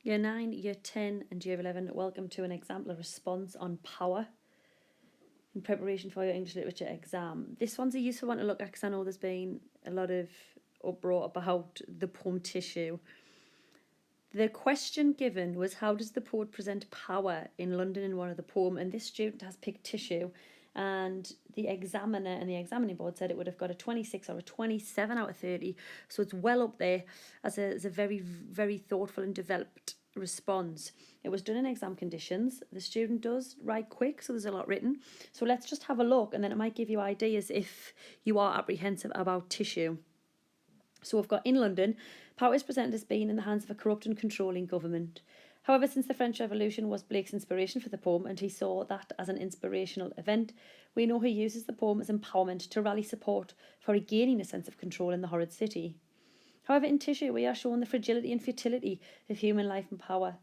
Year 9, Year 10 and Year 11, welcome to an exemplar response on power in preparation for your English literature exam. This one's a useful one to look at because I know there's been a lot of uproar about the poem Tissue. The question given was, how does the poet present power in London in one of the poem? And this student has picked Tissue, and the examiner and the examining board said it would have got a 26 or a 27 out of 30. So it's well up there as a very, very thoughtful and developed response. It was done in exam conditions. The student does write quick, so there's a lot written. So let's just have a look, and then it might give you ideas if you are apprehensive about Tissue. So we've got, in London, power is presented as being in the hands of a corrupt and controlling government. However, since the French Revolution was Blake's inspiration for the poem, and he saw that as an inspirational event, we know he uses the poem as empowerment to rally support for regaining a sense of control in the horrid city. However, in Tissue, we are shown the fragility and futility of human life and power.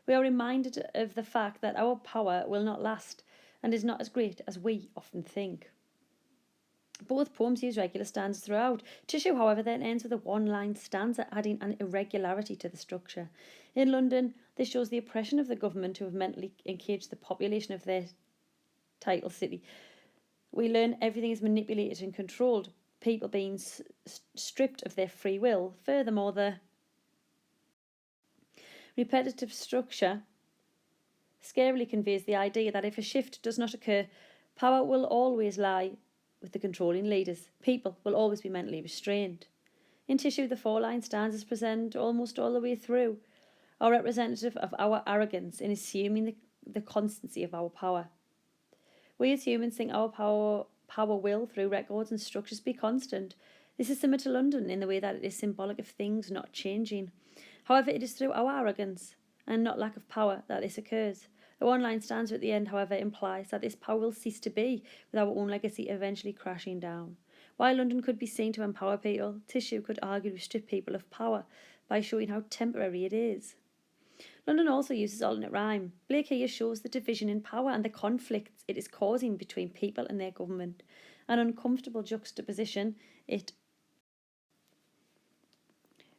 We are reminded of the fact that our power will not last and is not as great as we often think. Both poems use regular stanzas throughout. Tissue, however, then ends with a one-line stanza, adding an irregularity to the structure. In London, this shows the oppression of the government who have mentally encaged the population of their title city. We learn everything is manipulated and controlled, people being stripped of their free will. Furthermore, the repetitive structure scarily conveys the idea that if a shift does not occur, power will always lie with the controlling leaders. People will always be mentally restrained. In Tissue, the four-line stanzas present almost all the way through are representative of our arrogance in assuming the constancy of our power. We as humans think our power will, through records and structures, be constant. This is similar to London in the way that it is symbolic of things not changing. However, it is through our arrogance and not lack of power that this occurs. The one-line stanza at the end, however, implies that this power will cease to be, with our own legacy eventually crashing down. While London could be seen to empower people, Tissue could arguably strip people of power by showing how temporary it is. London also uses alternate rhyme. Blake here shows the division in power and the conflicts it is causing between people and their government. An uncomfortable juxtaposition, it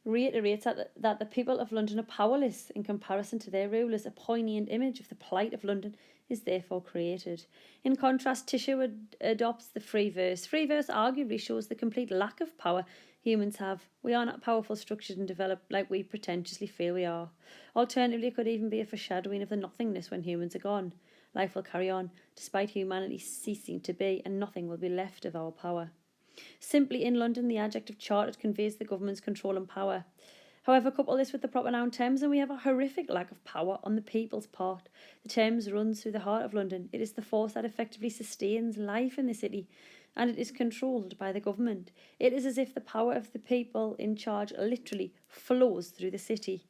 reiterates that the people of London are powerless in comparison to their rulers. A poignant image of the plight of London is therefore created. In contrast, Tissue adopts the free verse. Free verse arguably shows the complete lack of power humans have. We are not powerful, structured and developed like we pretentiously feel we are. Alternatively, it could even be a foreshadowing of the nothingness when humans are gone. Life will carry on, despite humanity ceasing to be, and nothing will be left of our power. Simply, in London, the adjective chartered conveys the government's control and power. However, couple this with the proper noun Thames and we have a horrific lack of power on the people's part. The Thames runs through the heart of London. It is the force that effectively sustains life in the city, and it is controlled by the government. It is as if the power of the people in charge literally flows through the city.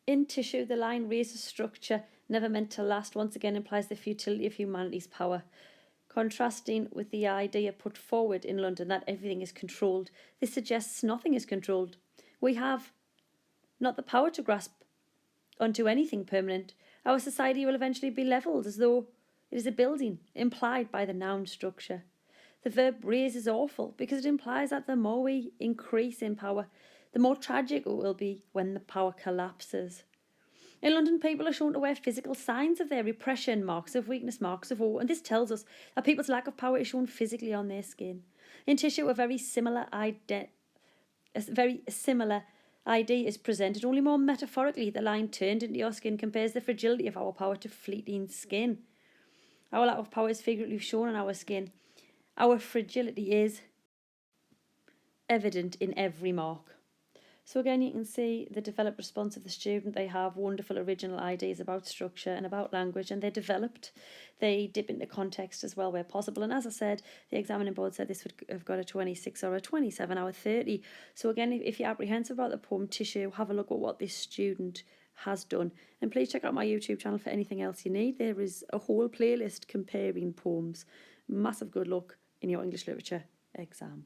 In Tissue, the line raises structure, never meant to last, once again implies the futility of humanity's power. Contrasting with the idea put forward in London that everything is controlled, this suggests nothing is controlled. We have not the power to grasp onto anything permanent. Our society will eventually be levelled as though it is a building, implied by the noun structure. The verb raise is awful because it implies that the more we increase in power, the more tragic it will be when the power collapses. In London, people are shown to wear physical signs of their repression, marks of weakness, marks of war, and this tells us that people's lack of power is shown physically on their skin. In Tissue, a very similar idea is presented, only more metaphorically. The line "turned into your skin" compares the fragility of our power to fleeting skin. Our lack of power is figuratively shown on our skin. Our fragility is evident in every mark. So again, you can see the developed response of the student. They have wonderful original ideas about structure and about language, and they're developed. They dip into context as well where possible. And as I said, the examining board said this would have got a 26 or a 27 out of 30. So again, if you're apprehensive about the poem Tissue, have a look at what this student has done. And please check out my YouTube channel for anything else you need. There is a whole playlist comparing poems. Massive good luck in your English literature exam.